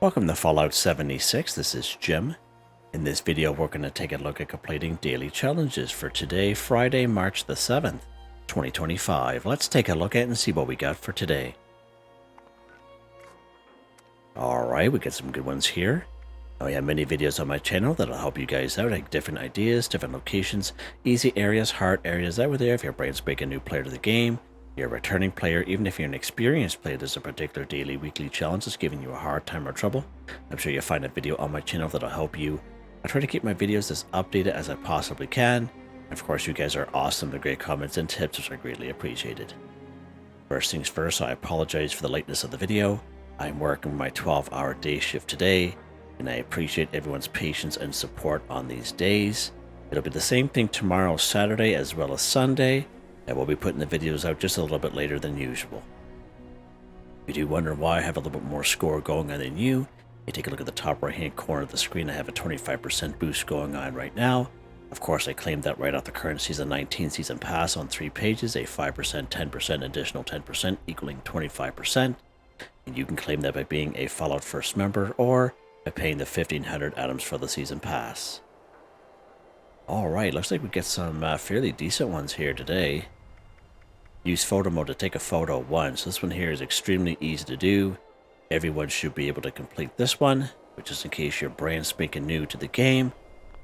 Welcome to Fallout 76, this is Jim. In this video we're going to take a look at completing daily challenges for today, Friday, March the 7th, 2025. Let's take a look at it and see what we got for today. Alright, we got some good ones here. I have many videos on my channel that'll help you guys out, like different ideas, different locations, easy areas, hard areas that were there if your brain's break a new player to the game. You're a returning player, even if you're an experienced player, there's a particular daily, weekly challenge that's giving you a hard time or trouble. I'm sure you'll find a video on my channel that'll help you. I try to keep my videos as updated as I possibly can. Of course, you guys are awesome, the great comments and tips, which are greatly appreciated. First things first, I apologize for the lateness of the video. I'm working my 12-hour day shift today, and I appreciate everyone's patience and support on these days. It'll be the same thing tomorrow, Saturday, as well as Sunday. I will be putting the videos out just a little bit later than usual. If you do wonder why I have a little bit more score going on than you take a look at the top right hand corner of the screen. I have a 25% boost going on right now. Of course, I claimed that right off the current Season 19 Season Pass on 3 pages, a 5%, 10%, additional 10% equaling 25%. And you can claim that by being a Fallout First member or by paying the 1,500 atoms for the Season Pass. Alright, looks like we get some fairly decent ones here today. Use Photomode to take a photo once. This one here is extremely easy to do. Everyone should be able to complete this one, but just in case you're brand spanking new to the game,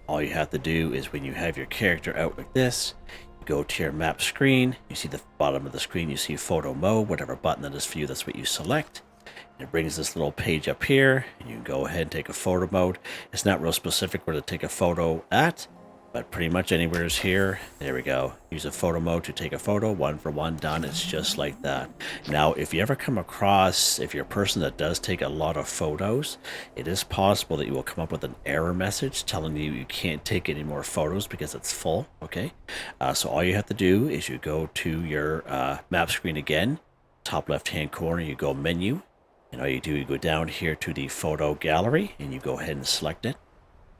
all you have to do is when you have your character out like this, you go to your map screen, you see the bottom of the screen, you see Photo Mode, whatever button that is for you, that's what you select. And it brings this little page up here, and you can go ahead and take a photo mode. It's not real specific where to take a photo at, but pretty much anywhere is here. There we go. Use a photo mode to take a photo. 1 for 1 done. It's just like that. Now, if you ever come across, if you're a person that does take a lot of photos, it is possible that you will come up with an error message telling you you can't take any more photos because it's full. Okay. So all you have to do is you go to your map screen again, top left hand corner, you go menu, and all you do, you go down here to the photo gallery and you go ahead and select it.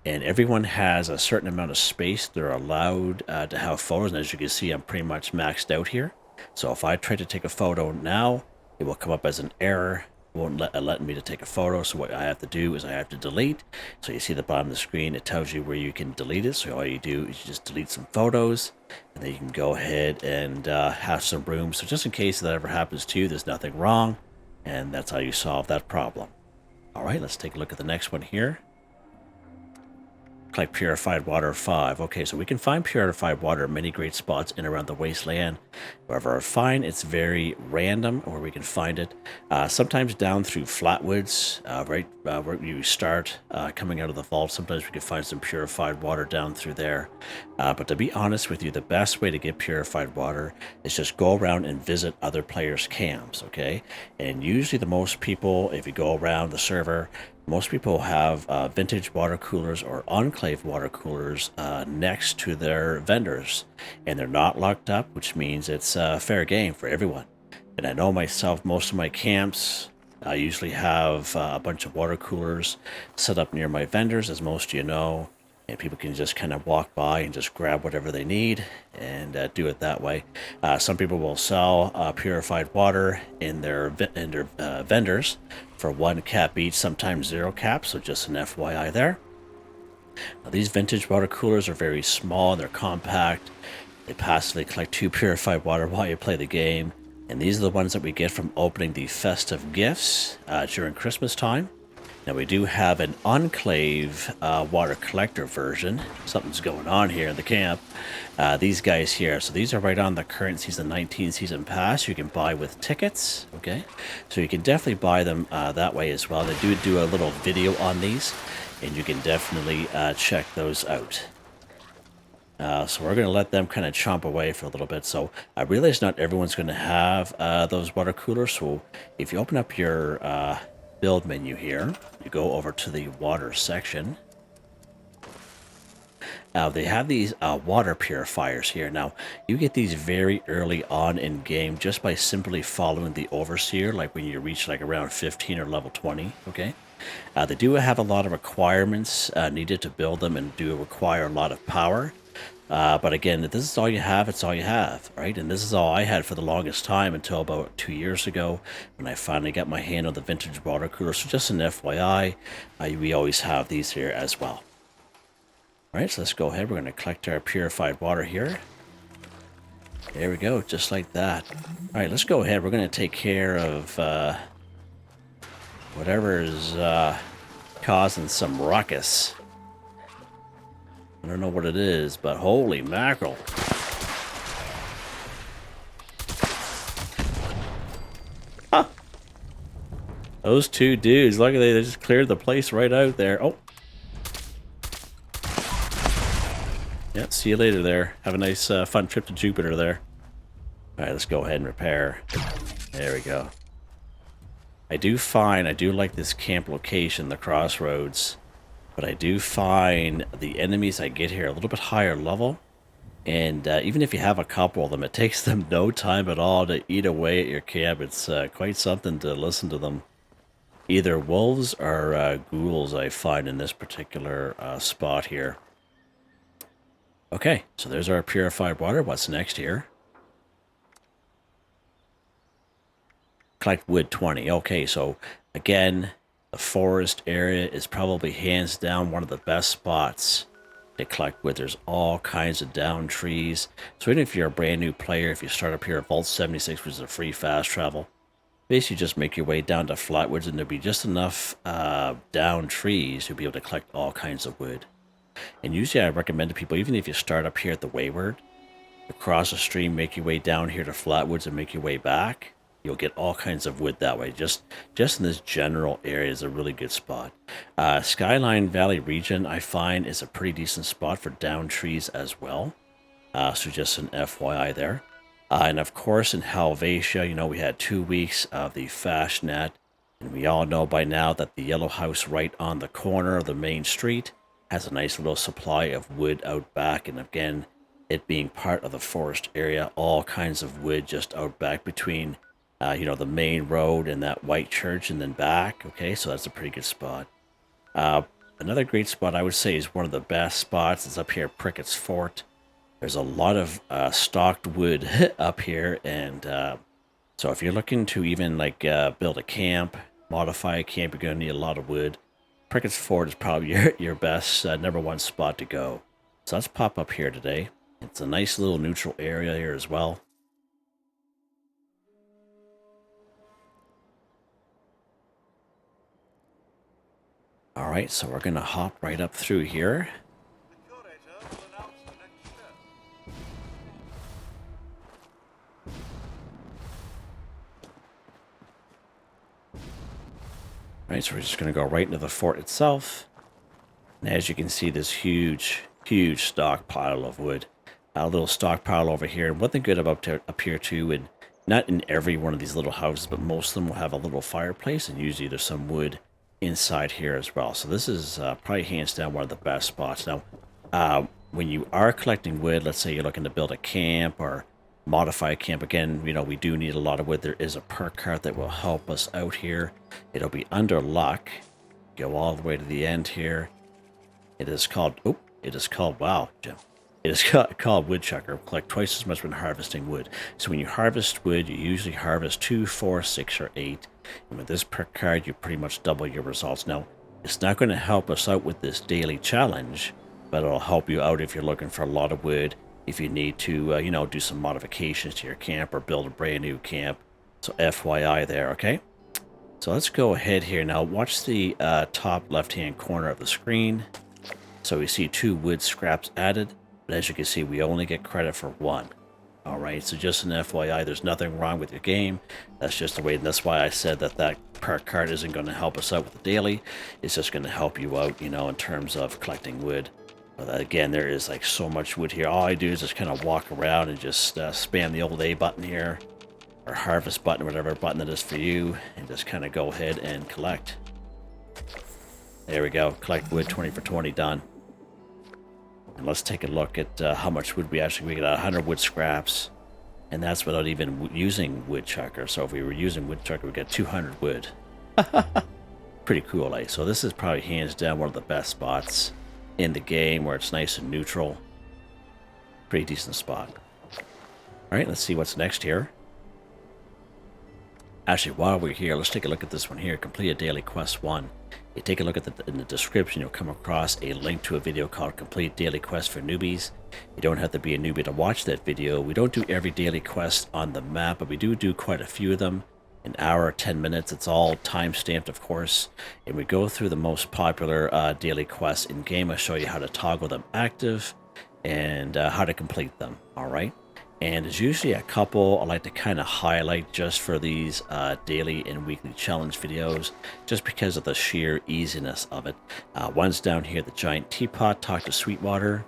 And everyone has a certain amount of space they're allowed to have photos. And as you can see, I'm pretty much maxed out here. So if I try to take a photo now, it will come up as an error. It won't let me to take a photo. So what I have to do is I have to delete. So you see the bottom of the screen, it tells you where you can delete it. So all you do is you just delete some photos. And then you can go ahead and have some room. So just in case that ever happens to you, there's nothing wrong. And that's how you solve that problem. All right, let's take a look at the next one here. Collect purified water 5. Okay, so we can find purified water in many great spots in around the wasteland. However, I find it's very random where we can find it. Sometimes down through flatwoods, right where you start coming out of the vault. Sometimes we can find some purified water down through there. But to be honest with you, the best way to get purified water is just go around and visit other players' camps, okay? And usually the most people, if you go around the server, most people have vintage water coolers or enclave water coolers next to their vendors, and they're not locked up, which means it's fair game for everyone. And I know myself, most of my camps, I usually have a bunch of water coolers set up near my vendors, as most of you know, and people can just kind of walk by and just grab whatever they need and do it that way. Some people will sell purified water in their vendors for 1 cap each, sometimes 0 caps, so just an FYI there. Now, these vintage water coolers are very small, they're compact, they passively collect 2 purified water while you play the game, and these are the ones that we get from opening the festive gifts during Christmas time. Now we do have an enclave water collector version. Something's going on here in the camp. These guys here, so these are right on the current Season 19 Season Pass. You can buy with tickets, okay? So you can definitely buy them that way as well. They do a little video on these, and you can definitely check those out. So we're going to let them kind of chomp away for a little bit. So I realize not everyone's going to have those water coolers. So if you open up your build menu here, you go over to the water section. They have these water purifiers here. Now, you get these very early on in game just by simply following the overseer, like when you reach like around 15 or level 20, okay? They do have a lot of requirements needed to build them and do require a lot of power. But again, if this is all you have, it's all you have, right? And this is all I had for the longest time until about 2 years ago when I finally got my hand on the vintage water cooler. So just an FYI, we always have these here as well. All right, so let's go ahead. We're going to collect our purified water here. There we go, just like that. All right, let's go ahead. We're going to take care of whatever is causing some ruckus. I don't know what it is, but holy mackerel. Huh. Those two dudes, look at they just cleared the place right out there. Oh. Yeah, see you later there. Have a nice fun trip to Jupiter there. Alright, let's go ahead and repair. There we go. I do like this camp location, the crossroads. But I do find the enemies I get here a little bit higher level. And even if you have a couple of them, it takes them no time at all to eat away at your camp. It's quite something to listen to them. Either wolves or ghouls I find in this particular spot here. Okay, so there's our purified water. What's next here? Collect wood 20. Okay, so again, the forest area is probably hands down one of the best spots to collect wood. There's all kinds of down trees. So even if you're a brand new player, if you start up here at Vault 76, which is a free fast travel, basically just make your way down to flatwoods and there'll be just enough down trees to be able to collect all kinds of wood. And usually I recommend to people, even if you start up here at the Wayward, across the stream, make your way down here to flatwoods and make your way back. You'll get all kinds of wood that way. Just in this general area is a really good spot. Skyline Valley region, I find, is a pretty decent spot for down trees as well. So just an FYI there. And of course, in Helvetia, you know, we had 2 weeks of the Fastnet. And we all know by now that the yellow house right on the corner of the main street has a nice little supply of wood out back. And again, it being part of the forest area, all kinds of wood just out back between you know, the main road and that white church and then back. Okay, so that's a pretty good spot. Another great spot I would say is one of the best spots is up here at Prickett's Fort. There's a lot of stocked wood up here, and so if you're looking to even like build a camp, modify a camp, you're going to need a lot of wood. Prickett's Fort is probably your best #1 spot to go. So let's pop up here today. It's a nice little neutral area here as well. Alright, so we're going to hop right up through here. Alright, so we're just going to go right into the fort itself. And as you can see, this huge stockpile of wood. A little stockpile over here. And one thing good about up here too, and not in every one of these little houses, but most of them will have a little fireplace, and usually there's some wood inside here as well. So this is probably hands down one of the best spots. Now, when you are collecting wood, let's say you're looking to build a camp or modify a camp, again, you know, we do need a lot of wood. There is a perk card that will help us out here. It'll be under luck. Go all the way to the end here. It is called, wow, Jim. It is called Woodchucker. Collect twice as much when harvesting wood. So when you harvest wood, you usually harvest 2, 4, 6, or 8. And with this perk card, you pretty much double your results. Now, it's not going to help us out with this daily challenge, but it'll help you out if you're looking for a lot of wood, if you need to, you know, do some modifications to your camp or build a brand new camp. So FYI there, okay? So let's go ahead here now. Watch the top left-hand corner of the screen. So we see 2 wood scraps added. But as you can see, we only get credit for 1. Alright, so just an FYI, there's nothing wrong with your game. That's just the way, and that's why I said that perk card isn't going to help us out with the daily. It's just going to help you out, you know, in terms of collecting wood. But again, there is like so much wood here. All I do is just kind of walk around and just spam the old A button here, or harvest button, whatever button it is for you, and just kind of go ahead and collect. There we go, collect wood 20 for 20, done. And let's take a look at how much wood we get 100 wood scraps, and that's without even using Woodchucker. So if we were using Woodchucker, we get 200 wood. Pretty cool, eh? So this is probably hands down one of the best spots in the game where it's nice and neutral. Pretty decent spot. Alright, let's see what's next here. Actually, while we're here, let's take a look at this one here. Complete a daily quest 1. You take a look at in the description, you'll come across a link to a video called Complete Daily Quest for Newbies. You don't have to be a newbie to watch that video. We don't do every daily quest on the map, but we do quite a few of them. An hour or 10 minutes. It's all time-stamped, of course. And we go through the most popular daily quests in-game. I show you how to toggle them active and how to complete them. Alright? And there's usually a couple I like to kind of highlight just for these daily and weekly challenge videos, just because of the sheer easiness of it. One's down here, the giant teapot, talk to Sweetwater.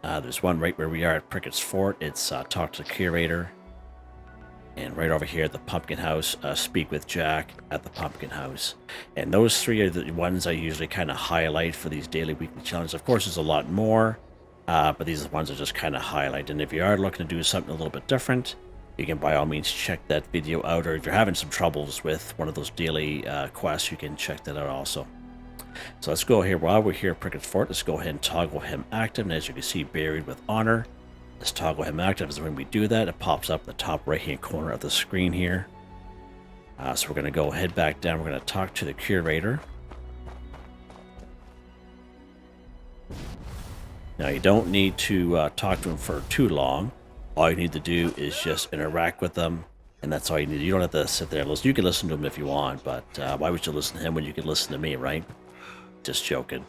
There's one right where we are at Prickett's Fort. It's talk to the curator. And right over here at the Pumpkin House, speak with Jack at the Pumpkin House. And those three are the ones I usually kind of highlight for these daily, weekly challenges. Of course, there's a lot more. But these are the ones I just kind of highlight. And if you are looking to do something a little bit different, you can by all means check that video out. Or if you're having some troubles with one of those daily quests, you can check that out also. So let's go here. While we're here at Prickett's Fort, let's go ahead and toggle him active. And as you can see, buried with honor. Let's toggle him active. As when we do that, it pops up in the top right-hand corner of the screen here. So we're going to go head back down. We're going to talk to the curator. Now, you don't need to talk to them for too long. All you need to do is just interact with them, and that's all you need. You don't have to sit there and listen. You can listen to him if you want, but why would you listen to him when you can listen to me, right? Just joking.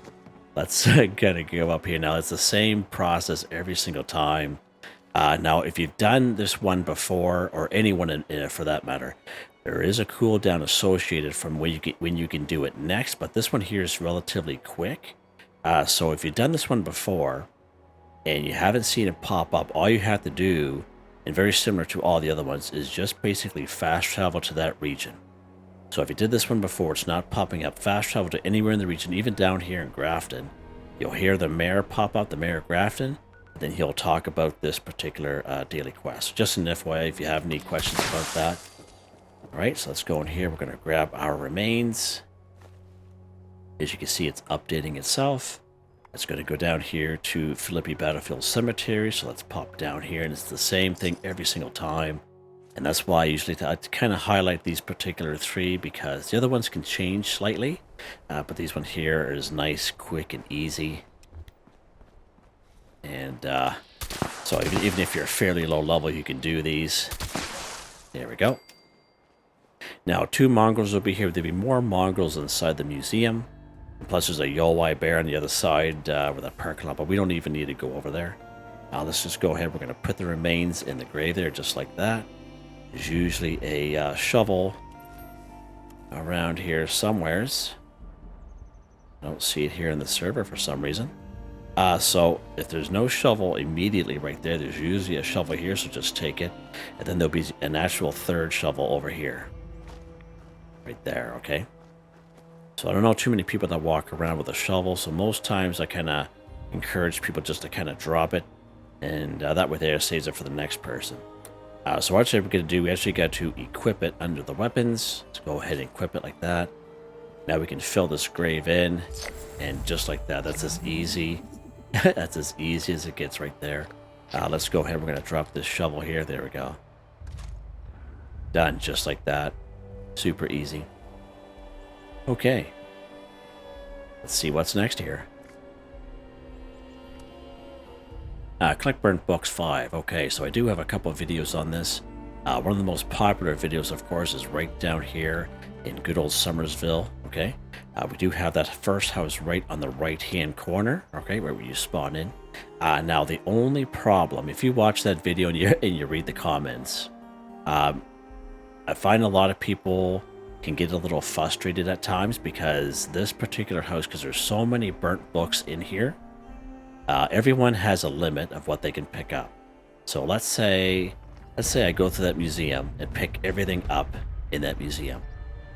Let's kind of go up here now. It's the same process every single time. Now, if you've done this one before, or anyone in it for that matter, there is a cooldown associated from when you can do it next, but this one here is relatively quick. So if you've done this one before and you haven't seen it pop up, all you have to do, and very similar to all the other ones, is just basically fast travel to that region. So if you did this one before, it's not popping up. Fast travel to anywhere in the region, even down here in Grafton. You'll hear the mayor pop up, the mayor of Grafton, and then he'll talk about this particular daily quest. Just an FYI if you have any questions about that. Alright, so let's go in here. We're going to grab our remains. As you can see, it's updating itself. It's going to go down here to Philippi Battlefield Cemetery. So let's pop down here, and it's the same thing every single time. And that's why I usually kind of highlight these particular three, because the other ones can change slightly. But these one here is nice, quick, and easy. And so even if you're fairly low level, you can do these. There we go. Now, 2 mongrels will be here. There'll be more mongrels inside the museum. And plus, there's a Yolwai bear on the other side with a Perk lump, but we don't even need to go over there. Now, let's just go ahead. We're going to put the remains in the grave there, just like that. There's usually a shovel around here somewheres. I don't see it here in the server for some reason. So if there's no shovel immediately right there, there's usually a shovel here, so just take it. And then there'll be an actual 3rd shovel over here. Right there, okay? So I don't know too many people that walk around with a shovel, so most times I kind of encourage people just to kind of drop it, and that way there saves it for the next person. So what we're going to do, we actually got to equip it under the weapons. Let's go ahead and equip it like that. Now we can fill this grave in, and just like that, that's as easy. That's as easy as it gets right there. Let's go ahead, we're going to drop this shovel here. There we go. Done, just like that. Super easy. Okay. Let's see what's next here. Collect Burnt Books 5. Okay, so I do have a couple of videos on this. One of the most popular videos, of course, is right down here in good old Summersville. Okay, we do have that first house right on the right-hand corner. Okay, where you spawn in. Now, the only problem, if you watch that video and you read the comments, I find a lot of people can get a little frustrated at times because this particular house, because there's so many burnt books in here, everyone has a limit of what they can pick up. So let's say I go to that museum and pick everything up in that museum.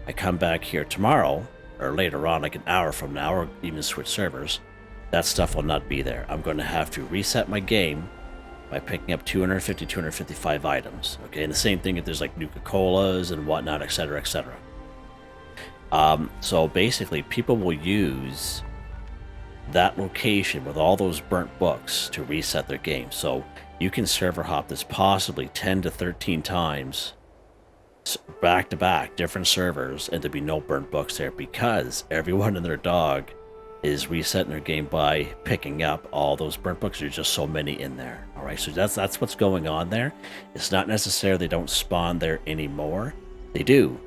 I come back here tomorrow, or later on, like an hour from now, or even switch servers. That stuff will not be there. I'm going to have to reset my game by picking up 250, 255 items. Okay, and the same thing if there's like Nuka-Colas and whatnot, etc., etc. So basically, people will use that location with all those burnt books to reset their game. So you can server hop this possibly 10 to 13 times back to back, different servers, and there'd be no burnt books there because everyone and their dog is resetting their game by picking up all those burnt books. There's just so many in there. All right, so that's what's going on there. It's not necessarily they don't spawn there anymore. They do.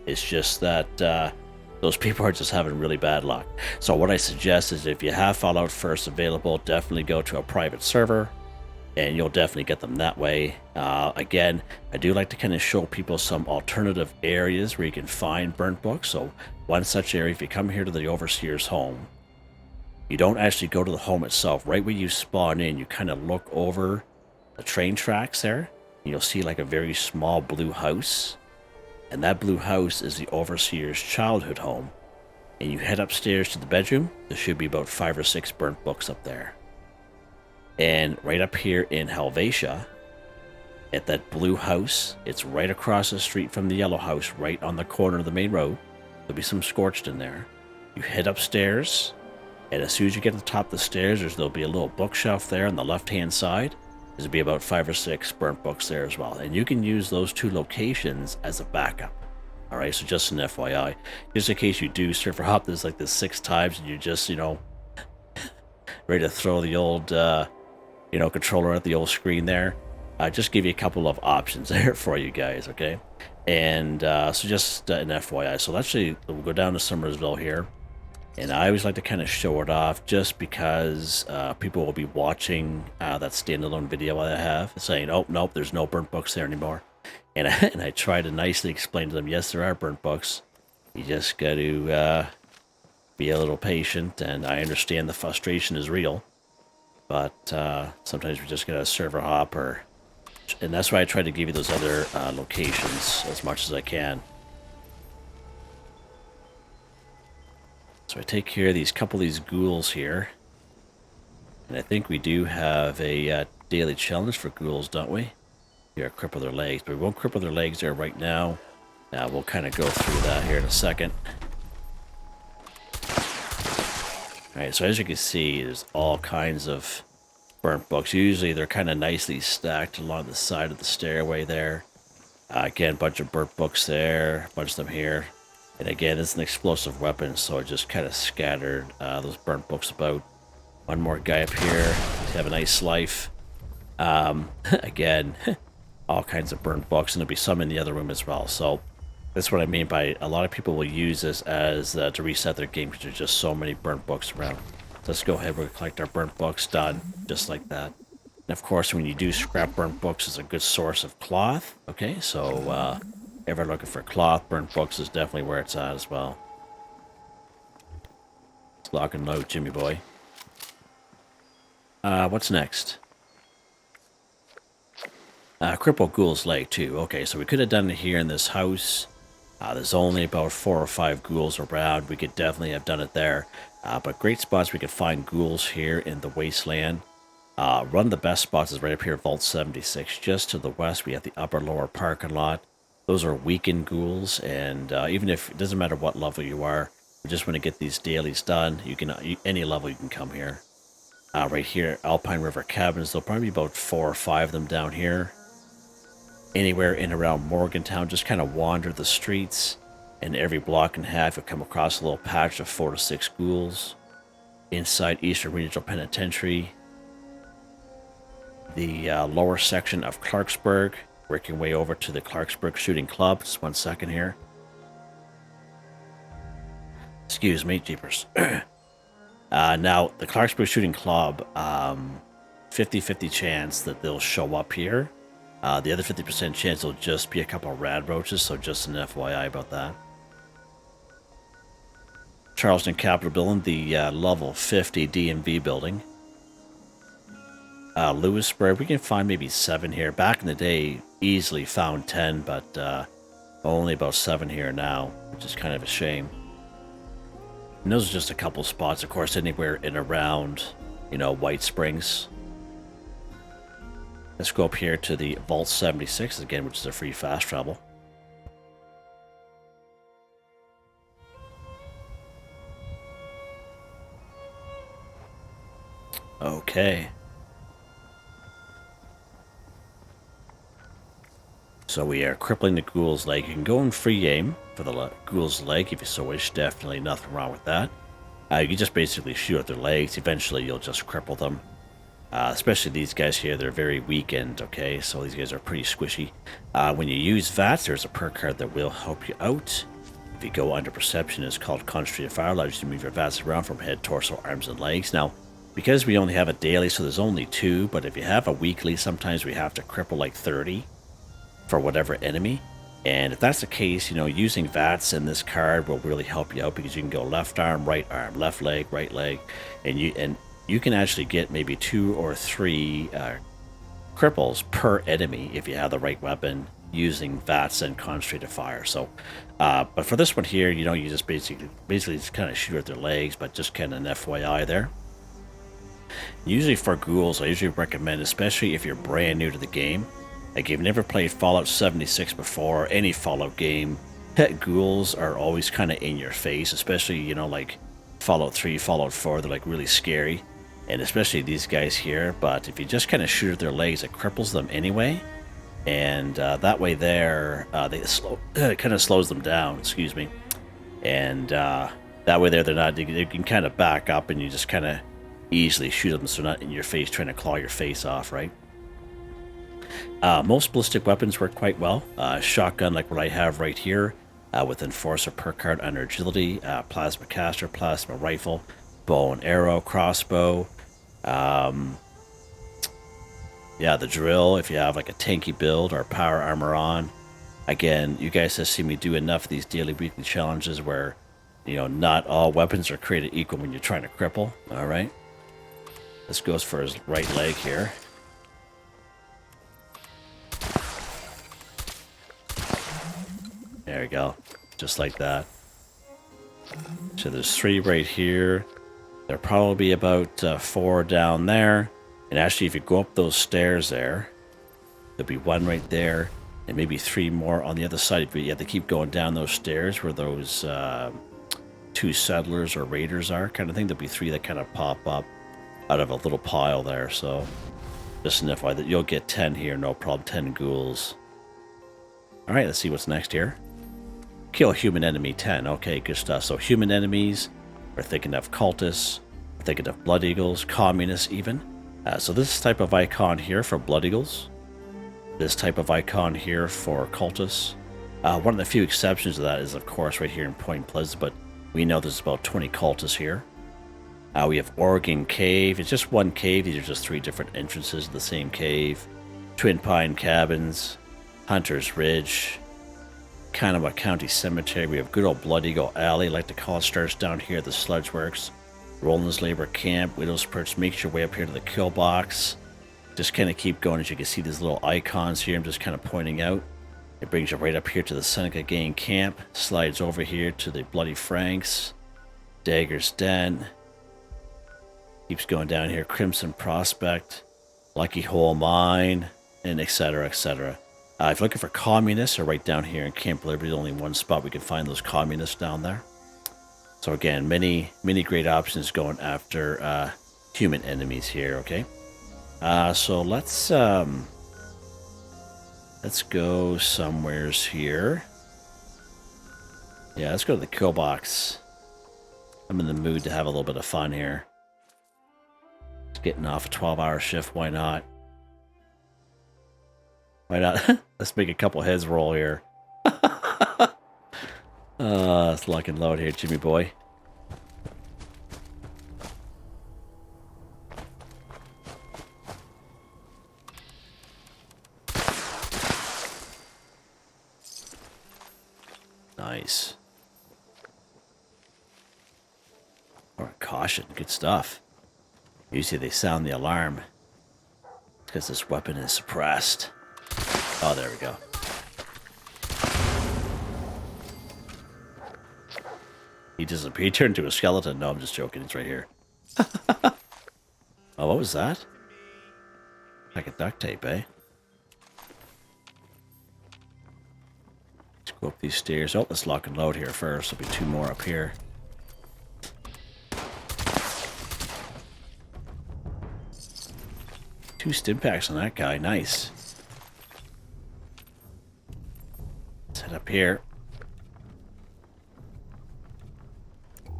It's just that those people are just having really bad luck. So what I suggest is if you have Fallout First available, definitely go to a private server, and you'll definitely get them that way. Again, I do like to kind of show people some alternative areas where you can find burnt books. So one such area, if you come here to the Overseer's home, you don't actually go to the home itself. Right where you spawn in, you kind of look over the train tracks there. You'll see like a very small blue house. And that blue house is the Overseer's childhood home. And you head upstairs to the bedroom. There should be about 5 or 6 burnt books up there. And right up here in Helvetia, at that blue house, it's right across the street from the yellow house, right on the corner of the main road. There'll be some scorched in there. You head upstairs, and as soon as you get to the top of the stairs, there'll be a little bookshelf there on the left-hand side. There'll be about 5 or 6 burnt books there as well. And you can use those 2 locations as a backup. All right, so just an FYI. Just in case you do server hop this like this 6 times and you're just, ready to throw the old, controller at the old screen there. Just give you a couple of options there for you guys, okay? And so just an FYI. So actually, we'll go down to Summersville here. And I always like to kind of show it off just because people will be watching that standalone video I have saying, oh, nope, there's no burnt books there anymore. And I try to nicely explain to them, yes, there are burnt books. You just got to be a little patient, and I understand the frustration is real. But sometimes we just got to server hop, and that's why I try to give you those other locations as much as I can. So I take care of these couple of these ghouls here. And I think we do have a daily challenge for ghouls, don't we? Here, cripple their legs. But we won't cripple their legs there right now. We'll kind of go through that here in a second. Alright, so as you can see, there's all kinds of burnt books. Usually they're kind of nicely stacked along the side of the stairway there. Again, a bunch of burnt books there, a bunch of them here. And again, it's an explosive weapon, so I just kind of scattered those burnt books about. One more guy up here to have a nice life. Again, all kinds of burnt books, and there'll be some in the other room as well. So that's what I mean by a lot of people will use this as to reset their game because there's just so many burnt books around. Let's go ahead, we're going to collect our burnt books, done, just like that. And of course, when you do scrap burnt books, it's a good source of cloth. Okay, so ever looking for cloth, burnt books is definitely where it's at as well. Let's lock and load, Jimmy boy. What's next? Cripple Ghoul's Leg too. Okay, so we could have done it here in this house. There's only about 4 or 5 ghouls around. We could definitely have done it there. But great spots we could find ghouls here in the wasteland. One of the best spots is right up here, Vault 76. Just to the west, we have the upper lower parking lot. Those are weakened ghouls, and even if it doesn't matter what level you are, you just want to get these dailies done, you can any level you can come here. Right here, Alpine River Cabins, there'll probably be about 4 or 5 of them down here. Anywhere in around Morgantown, just kind of wander the streets, and every block and a half you'll come across a little patch of 4 to 6 ghouls. Inside Eastern Regional Penitentiary, the lower section of Clarksburg, working way over to the Clarksburg Shooting Club. Just 1 second here. Excuse me, jeepers. Now, the Clarksburg Shooting Club, 50-50 chance that they'll show up here. The other 50% chance will just be a couple of rad roaches, so just an FYI about that. Charleston Capitol Building, the level 50 DMV building. Lewisburg, we can find maybe 7 here. Back in the day, easily found 10, but only about 7 here now, which is kind of a shame. And those are just a couple spots, of course, anywhere in around, White Springs. Let's go up here to the Vault 76 again, which is a free fast travel. Okay. So we are crippling the Ghoul's leg. You can go in free aim for the Ghoul's leg if you so wish. Definitely nothing wrong with that. You just basically shoot at their legs. Eventually you'll just cripple them. Especially these guys here, they're very weakened, okay? So these guys are pretty squishy. When you use VATS, there's a perk card that will help you out. If you go under perception, it's called Concentrated Fire, allows you to move your VATS around from head, torso, arms, and legs. Now, because we only have a daily, so there's only 2, but if you have a weekly, sometimes we have to cripple like 30 for whatever enemy. And if that's the case, you know, using VATS in this card will really help you out because you can go left arm, left leg, right leg, and you can actually get maybe 2 or 3 cripples per enemy if you have the right weapon using VATS and Concentrated Fire. So, but for this one here, you know, you just basically just kind of shoot at their legs, but just kind of an FYI there. Usually for Ghouls, I usually recommend, especially if you're brand new to the game, like if you've never played Fallout 76 before, any Fallout game, Ghouls are always kind of in your face, especially, you know, like Fallout 3, Fallout 4, they're like really scary. And especially these guys here, but if you just kind of shoot at their legs, it cripples them anyway. And that way there, it kind of slows them down, excuse me. And that way there, they can kind of back up and you just kind of easily shoot them so they're not in your face trying to claw your face off, right? Most ballistic weapons work quite well. Shotgun, like what I have right here, with Enforcer perk card under agility, plasma caster, plasma rifle, bow and arrow, crossbow. Yeah, the drill, if you have like a tanky build or power armor on. Again, you guys have seen me do enough of these daily, weekly challenges where, you know, not all weapons are created equal when you're trying to cripple. All right. This goes for his right leg here. There we go. Just like that. So there's 3 right here. There'll probably be about 4 down there. And actually, if you go up those stairs there, there'll be 1 right there, and maybe 3 more on the other side. But you have to keep going down those stairs where those 2 settlers or raiders are, kind of thing. There'll be 3 that kind of pop up out of a little pile there. So just an FYI that you'll get 10 here, no problem. 10 ghouls. All right, let's see what's next here. Kill human enemy 10. Okay, good stuff. So human enemies, we're thinking of cultists, we're thinking of blood eagles, communists even. So this type of icon here for blood eagles, this type of icon here for cultists. One of the few exceptions to that is, of course, right here in Point Pleasant, but we know there's about 20 cultists here. We have Oregon Cave. It's just 1 cave. These are just 3 different entrances to the same cave. Twin Pine Cabins, Hunter's Ridge, Kanawha County Cemetery. We have good old Blood Eagle Alley, like to call it, starts down here at the Sludge Works. Roland's Labor Camp, Widow's Perch. Make your way up here to the kill box. Just kind of keep going. As you can see, these little icons here I'm just kind of pointing out. It brings you right up here to the Seneca Gang Camp. Slides over here to the Bloody Franks, Dagger's Den. Keeps going down here. Crimson Prospect, Lucky Hole Mine, and etc., etc. If you're looking for communists, or right down here in Camp Liberty, only 1 spot we can find those communists down there. So again, many great options going after human enemies here. Okay, so let's go somewheres here. Yeah, let's go to the kill box. I'm in the mood to have a little bit of fun here. Just getting off a 12-hour shift. Why not? Why not? Let's make a couple heads roll here. Let's lock and load here, Jimmy boy. Nice. Or caution, good stuff. Usually they sound the alarm because this weapon is suppressed. Oh, there we go. He disappeared. He turned into a skeleton. No, I'm just joking. It's right here. Oh, what was that? Like a duct tape, eh? Let's go up these stairs. Oh, let's lock and load here first. There'll be 2 more up here. 2 stim packs on that guy. Nice. Let's head up here.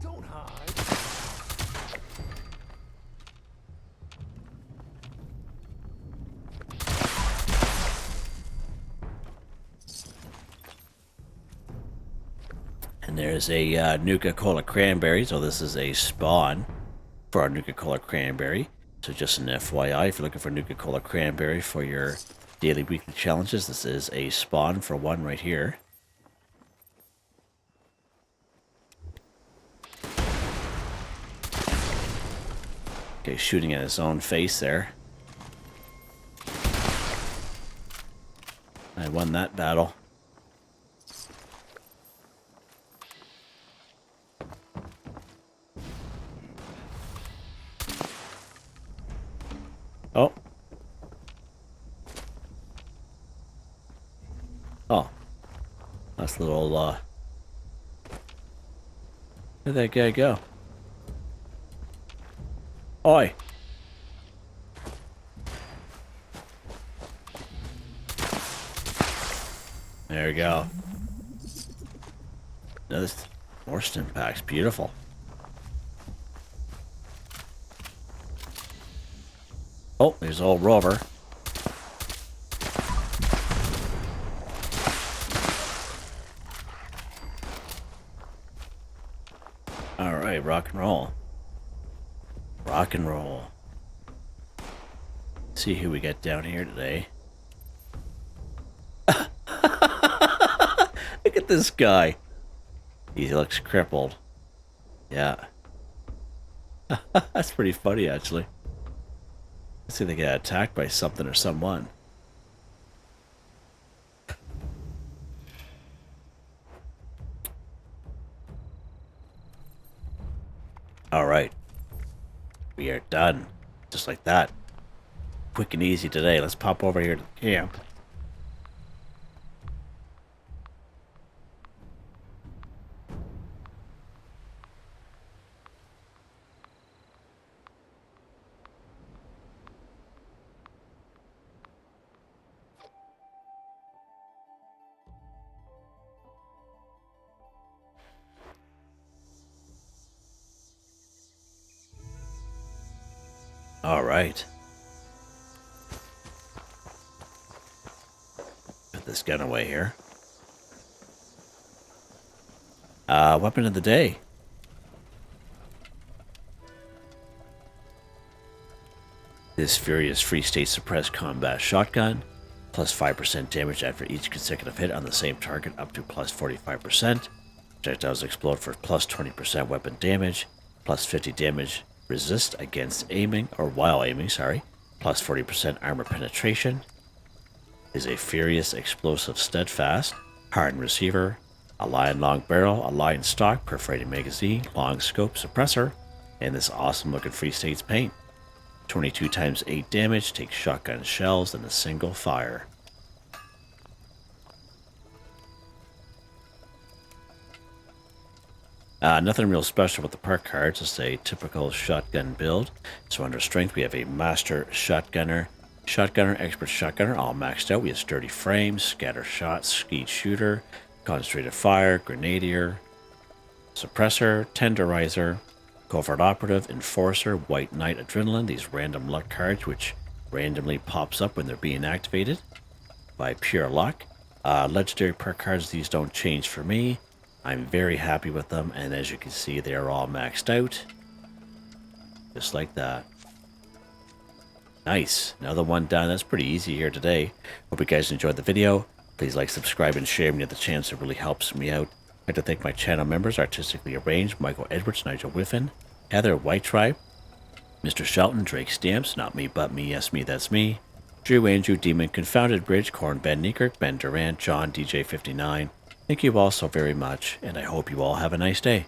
Don't hide. And there's a Nuka-Cola Cranberry, so this is a spawn for our Nuka-Cola Cranberry. So just an FYI, if you're looking for Nuka-Cola Cranberry for your daily, weekly challenges, this is a spawn for one right here. Okay, shooting at his own face there. I won that battle. Oh. Oh. That's a little, where'd that guy go? Oi! There we go. Now this more stim packs, beautiful. Oh, there's old Rover. Alright, rock and roll. Rock and roll. See who we got down here today. Look at this guy. He looks crippled. Yeah. That's pretty funny, actually. Let's see if they get attacked by something or someone. Alright. We are done. Just like that. Quick and easy today. Let's pop over here to the camp. All right. Put this gun away here. Weapon of the day. This Furious Free State Suppressed Combat Shotgun. Plus 5% damage after each consecutive hit on the same target, up to plus 45%. Projectiles explode for plus 20% weapon damage. Plus 50 damage resist against aiming, or while aiming, sorry. Plus 40% armor penetration. Is a furious, explosive, steadfast, hardened receiver, a lion long barrel, a lion stock, perforating magazine, long scope suppressor, and this awesome looking Free States paint. 22 times 8 damage, takes shotgun shells in a single fire. Nothing real special with the perk cards. It's a typical shotgun build. So under strength, we have a master shotgunner, expert shotgunner, all maxed out. We have sturdy frames, scatter shots, skeet shooter, concentrated fire, grenadier, suppressor, tenderizer, covert operative, enforcer, white knight, adrenaline. These random luck cards, which randomly pops up when they're being activated by pure luck. Legendary perk cards. These don't change for me. I'm very happy with them, and as you can see, they are all maxed out. Just like that. Nice. Another one done. That's pretty easy here today. Hope you guys enjoyed the video. Please like, subscribe, and share when you have the chance. It really helps me out. I'd like to thank my channel members, Artistically Arranged, Michael Edwards, Nigel Wiffen, Heather, Whitetribe, Mr. Shelton, Drake Stamps, Not Me But Me, Yes Me That's Me, Drew, Andrew, Demon, Confoundedbridge, Corne van Niekerk, Ben Durant, John, DJ59. Thank you all so very much, and I hope you all have a nice day.